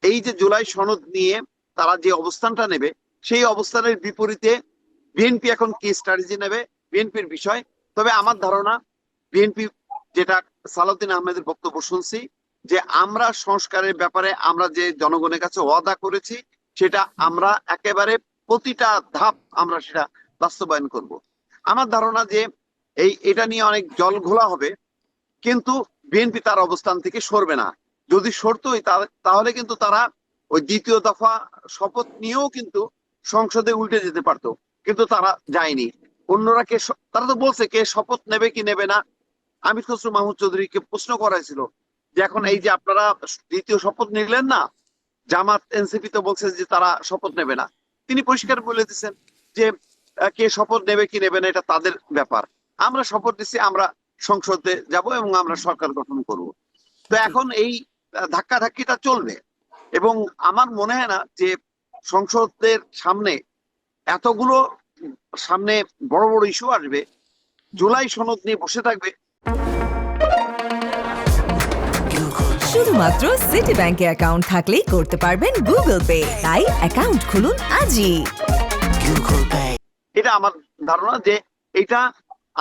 এই যে জুলাই সনদ নিয়ে তারা যে অবস্থানটা নেবে, সেই অবস্থানের বিপরীতে বিএনপি এখন কি স্ট্র্যাটেজি নেবে বিএনপির বিষয়। তবে আমার ধারণা বিএনপি, যেটা সালাউদ্দিন আহমেদের বক্তব্য শুনছি, যে আমরা সংস্কারের ব্যাপারে আমরা যে জনগণের কাছে ওয়াদা করেছি সেটা আমরা একেবারে প্রতিটা ধাপ আমরা সেটা বাস্তবায়ন করব। আমার ধারণা যে এটা নিয়ে অনেক জল ঘোলা হবে, কিন্তু বিএনপি তার অবস্থান থেকে সরবে না। যদি সরতই তাহলে কিন্তু তারা ওই দ্বিতীয় দফা শপথ নিয়েও কিন্তু সংসদে উল্টে যেতে পারতো, কিন্তু তারা যায়নি। অন্যরা তারা তো বলছে কে শপথ নেবে কি নেবে না। আমির খসরু মাহমুদ চৌধুরীকে প্রশ্ন করাইছিল যে এখন এই যে আপনারা দ্বিতীয় শপথ নিলেন না, জামাত এনসিপি তো বলছে যে তারা শপথ নেবে না। তিনি পরিষ্কার বলে দিচ্ছেন যে কে শপথ নেবে কি নেবে না এটা তাদের ব্যাপার। আমরা শপথ দিচ্ছি, আমরা সংসদে যাব এবং আমরা সরকার গঠন করব। তো এখন এই ধাক্কাধাক্কিটা চলবে, এবং আমার মনে হয় না যে সংসদের সামনে এতগুলো সামনে বড় বড় ইস্যু আসবে, জুলাই সনদ নিয়ে বসে থাকবে। শুধুমাত্র সিটি ব্যাংকে অ্যাকাউন্ট থাকলেই করতে পারবেন গুগল পে। তাই অ্যাকাউন্ট খুলুন আজই। এটা আমার ধারণা যে এটা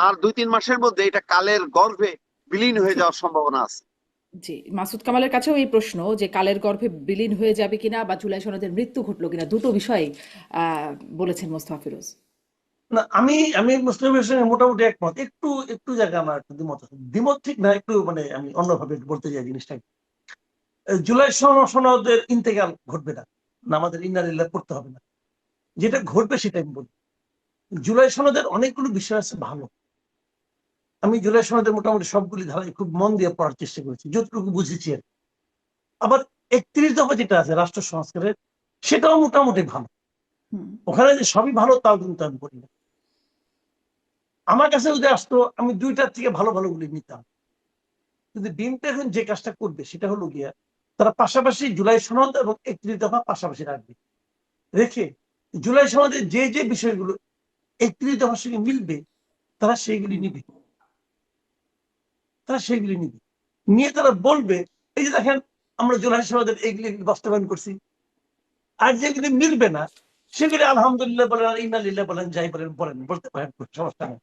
আর 2-3 মাসের মধ্যে এটা কালের গর্ভে বিলীন হয়ে যাওয়ার সম্ভাবনা আছে। জি, মাসুদ কামালের কাছেও এই প্রশ্ন যে কালের গর্ভে বিলীন হয়ে যাবে কিনা বা জুলাই সনদের মৃত্যু ঘটলো কিনা, দুটো বিষয়ে বলেছেন মোস্তফা ফিরোজ। না, আমি মুসলিমের সঙ্গে মোটামুটি একমত। একটু একটু জায়গা আমার একটু দ্বিমত আছে। দ্বিমত ঠিক না, একটু মানে আমি অন্যভাবে বলতে চাই জিনিসটাকে। জুলাই সনদের ইন্তেকাল ঘটবে না, আমাদের ইন্নালিল্লাহ পড়তে হবে না। যেটা ঘটবে সেটা আমি বলি। জুলাই সনদের অনেকগুলো বিষয় আছে ভালো। আমি জুলাই সনদের মোটামুটি সবগুলি ধারায় খুব মন দিয়ে পড়ার চেষ্টা করেছি, যতটুকু বুঝেছি। আবার 31 দফা যেটা আছে রাষ্ট্র সংস্কারের, সেটাও মোটামুটি ভালো। ওখানে যে সবই ভালো তাও কিন্তু আমি বলি না। আমার কাছে যদি আসতো আমি দুইটার থেকে ভালো ভালো গুলি নিতাম। কিন্তু বিএনপি এখন যে কাজটা করবে সেটা হলো গিয়া তারা পাশাপাশি জুলাই সনদ এবং 31 দফা পাশাপাশি রাখবে, রেখে জুলাই সনদের যে যে বিষয়গুলো 31 দফার সঙ্গে মিলবে তারা সেইগুলি নিবে। নিয়ে তারা বলবে এই যে দেখেন আমরা জুলাই সনদের এইগুলি বাস্তবায়ন করছি। আর যেগুলি মিলবে না সেগুলি আলহামদুলিল্লাহ বলেন আর ইন্নালিল্লাহ বলেন, যাই বলেন বলতে পারেন, সমস্যা নেই।